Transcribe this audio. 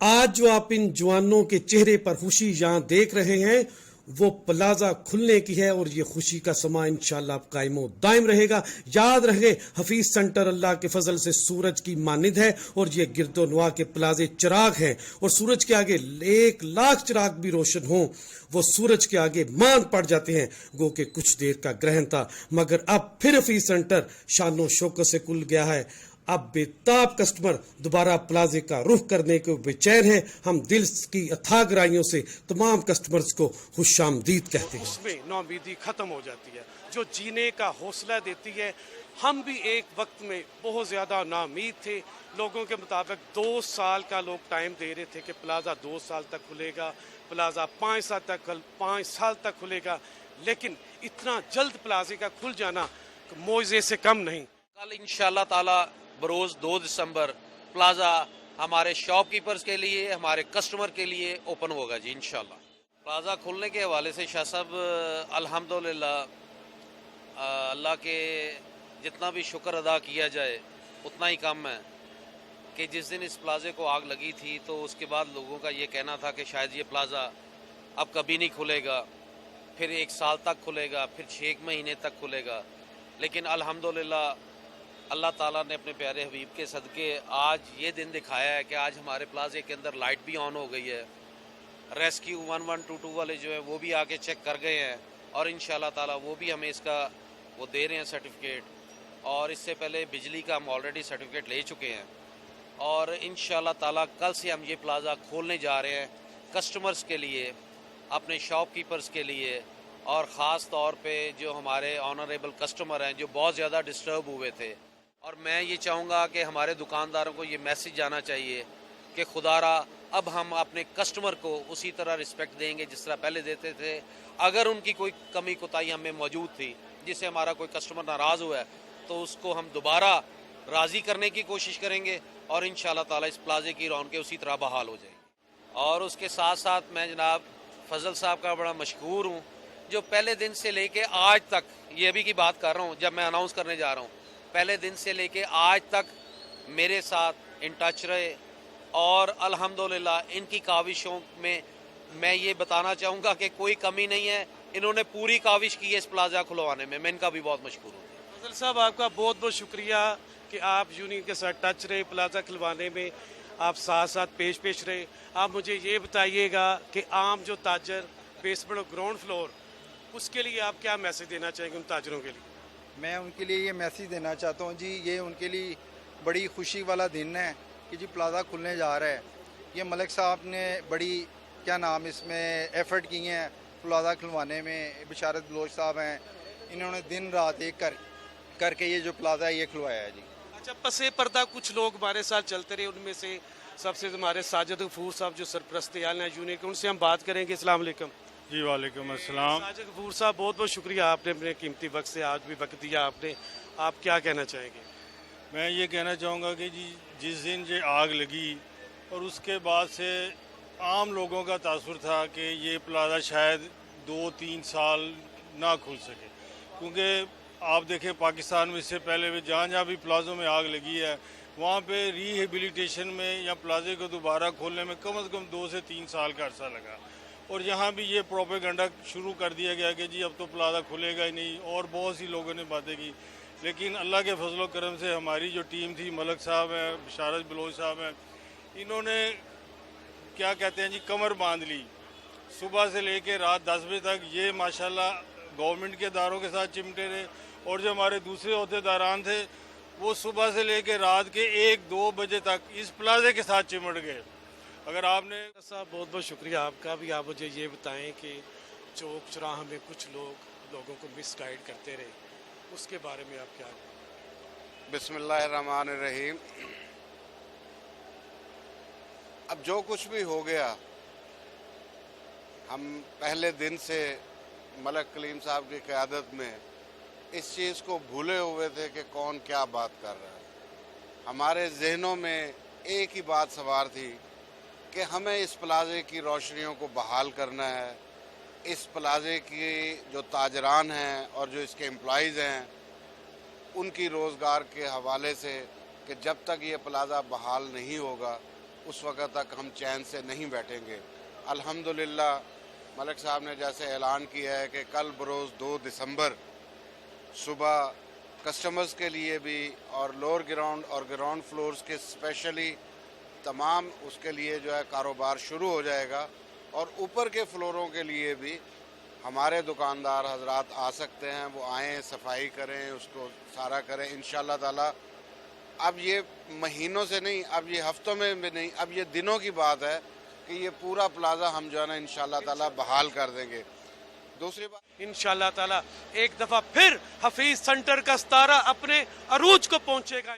आज जो आप इन जवानों के चेहरे पर खुशी यहाँ देख रहे हैं वो प्लाजा खुलने की है और ये खुशी का समा इंशाअल्लाह कायमो दायम रहेगा। याद रहे हफीज सेंटर अल्लाह के फजल से सूरज की मानिद है और ये गिरदो नवा के प्लाजे चिराग हैं और सूरज के आगे 1,00,000 चिराग भी रोशन हों वो सूरज के आगे मान पड़ जाते हैं। गो के कुछ देर का ग्रहण था मगर अब फिर हफीज सेंटर शानो शौकत से खुल गया है। अब बेताब कस्टमर दोबारा प्लाजे का रुख करने को बेचैन है। हम दिल की अथाह गहराइयों से तमाम कस्टमर्स को खुशामदीद कहते हैं। उसमें नाउमीदी खत्म हो जाती है जो जीने का हौसला देती है। हम भी एक वक्त में बहुत ज़्यादा नाउमीद थे। लोगों के मुताबिक 2 साल का लोग टाइम दे रहे थे कि प्लाजा 2 साल तक खुलेगा, प्लाजा 5 साल तक खुलेगा, लेकिन इतना जल्द प्लाजे का खुल जाना मौजे से कम नहीं। कल इंशाअल्लाह ताला बरोज़ 2 दिसंबर प्लाजा हमारे शॉपकीपर्स के लिए, हमारे कस्टमर के लिए ओपन होगा जी इंशाअल्लाह। प्लाजा खुलने के हवाले से शाह साहब अल्हम्दुलिल्लाह अल्लाह के जितना भी शुक्र अदा किया जाए उतना ही कम है कि जिस दिन इस प्लाजे को आग लगी थी तो उसके बाद लोगों का ये कहना था कि शायद ये प्लाजा अब कभी नहीं खुलेगा, फिर 1 साल तक खुलेगा, फिर 6 महीने तक खुलेगा। लेकिन अल्हम्दुलिल्लाह अल्लाह ताला ने अपने प्यारे हबीब के सदके आज ये दिन दिखाया है कि आज हमारे प्लाजे के अंदर लाइट भी ऑन हो गई है। रेस्क्यू 1122 वाले जो है वो भी आके चेक कर गए हैं और इंशाअल्लाह ताला वो भी हमें इसका वो दे रहे हैं सर्टिफिकेट। और इससे पहले बिजली का हम ऑलरेडी सर्टिफिकेट ले चुके हैं और इंशाअल्लाह ताला कल से हम ये प्लाजा खोलने जा रहे हैं कस्टमर्स के लिए, अपने शॉपकीपर्स के लिए और ख़ास तौर पे जो हमारे ऑनरेबल कस्टमर हैं जो बहुत ज़्यादा डिस्टर्ब हुए थे। और मैं ये चाहूँगा कि हमारे दुकानदारों को ये मैसेज जाना चाहिए कि खुदारा अब हम अपने कस्टमर को उसी तरह रिस्पेक्ट देंगे जिस तरह पहले देते थे। अगर उनकी कोई कमी कोताही हमें मौजूद थी जिससे हमारा कोई कस्टमर नाराज़ हुआ है तो उसको हम दोबारा राज़ी करने की कोशिश करेंगे और इंशाअल्लाह ताला इस प्लाजे की रौनकें उसी तरह बहाल हो जाएगी। और उसके साथ साथ मैं जनाब फजल साहब का बड़ा मशकूर हूँ जो पहले दिन से लेके आज तक, ये अभी की बात कर रहा हूँ जब मैं अनाउंस करने जा रहा हूँ, पहले दिन से लेके आज तक मेरे साथ इन टच रहे और अल्हम्दुलिल्लाह इनकी काविशों में मैं ये बताना चाहूँगा कि कोई कमी नहीं है। इन्होंने पूरी काविश की है इस प्लाजा खुलवाने में, मैं इनका भी बहुत मशकूर हूँ। फजल साहब आपका बहुत बहुत शुक्रिया कि आप यूनियन के साथ टच रहे, प्लाजा खुलवाने में आप साथ साथ पेश रहे। आप मुझे ये बताइएगा कि आम जो ताजर बेसमेंट और ग्राउंड फ्लोर उसके लिए आप क्या मैसेज देना चाहेंगे उन ताजरों के लिए? मैं उनके लिए ये मैसेज देना चाहता हूँ जी, ये उनके लिए बड़ी खुशी वाला दिन है कि जी प्लाज़ा खुलने जा रहा है। ये मलिक साहब ने बड़ी क्या नाम इसमें एफ़र्ट किए हैं प्लाज़ा खुलवाने में। बिशारत बलोच साहब हैं, इन्होंने दिन रात एक करके ये जो प्लाज़ा है ये खुलवाया है जी। अच्छा, पसे पर्दा कुछ लोग हमारे साथ चलते रहे, उनमें से सबसे हमारे साजिद गफूर साहब जो सरपरस्त हैं यूनियन के, उनसे हम बात करेंगे। अस्सलाम वालेकुम। जी वालेकुम अस्सलाम। साजिद गफूर साहब बहुत बहुत शुक्रिया, आपने अपने कीमती वक्त से आज भी वक्त दिया आपने। आप क्या कहना चाहेंगे? मैं ये कहना चाहूँगा कि जी जिस दिन ये आग लगी और उसके बाद से आम लोगों का तासुर था कि ये प्लाजा शायद 2-3 साल ना खुल सके, क्योंकि आप देखें पाकिस्तान में इससे पहले भी जहाँ भी प्लाज़ों में आग लगी है वहाँ पे रिहेबिलिटेशन में या प्लाजे को दोबारा खोलने में कम से कम 2 से 3 साल का अरसा लगा। और यहाँ भी ये प्रोपेगेंडा शुरू कर दिया गया कि जी अब तो प्लाजा खुलेगा ही नहीं, और बहुत सी लोगों ने बातें की। लेकिन अल्लाह के फजलो करम से हमारी जो टीम थी, मलिक साहब हैं, बिशारत बलोच साहब हैं, इन्होंने क्या कहते हैं जी कमर बांध ली। सुबह से लेके रात 10 बजे तक ये माशाल्लाह गवर्नमेंट के इदारों के साथ चिमटे रहे और जो हमारे दूसरे अहदेदारान थे वो सुबह से लेके रात के 1-2 बजे तक इस प्लाजे के साथ चिमट गए। अगर आपने साहब बहुत बहुत शुक्रिया आपका भी। आप मुझे ये बताएं कि चौक चौराहा में कुछ लोगों को मिसगाइड करते रहे, उसके बारे में आप क्या? बिस्मिल्लाहिर्रहमानिर्रहीम। अब जो कुछ भी हो गया, हम पहले दिन से मलिक कलीम साहब की क़यादत में इस चीज़ को भूले हुए थे कि कौन क्या बात कर रहा है। हमारे जहनों में एक ही बात सवार थी कि हमें इस प्लाजे की रोशनियों को बहाल करना है। इस प्लाजे की जो ताजरान हैं और जो इसके एम्प्लॉइज़ हैं उनकी रोज़गार के हवाले से कि जब तक ये प्लाजा बहाल नहीं होगा उस वक्त तक हम चैन से नहीं बैठेंगे। अल्हम्दुलिल्लाह मलिक साहब ने जैसे ऐलान किया है कि कल बरोज़ 2 दिसंबर सुबह कस्टमर्स के लिए भी और लोअर ग्राउंड और ग्राउंड फ्लोर्स के स्पेशली तमाम उसके लिए जो है कारोबार शुरू हो जाएगा, और ऊपर के फ्लोरों के लिए भी हमारे दुकानदार हजरात आ सकते हैं, वो आएँ, सफाई करें, उसको सारा करें इंशाअल्लाह ताला। अब ये महीनों से नहीं, अब ये हफ्तों में भी नहीं, अब ये दिनों की बात है कि ये पूरा प्लाजा हम जो है ना इंशाअल्लाह ताला बहाल कर देंगे। दूसरी बात, इंशाअल्लाह ताला एक दफा फिर हफीज सेंटर का सितारा अपने अरूज को पहुंचेगा।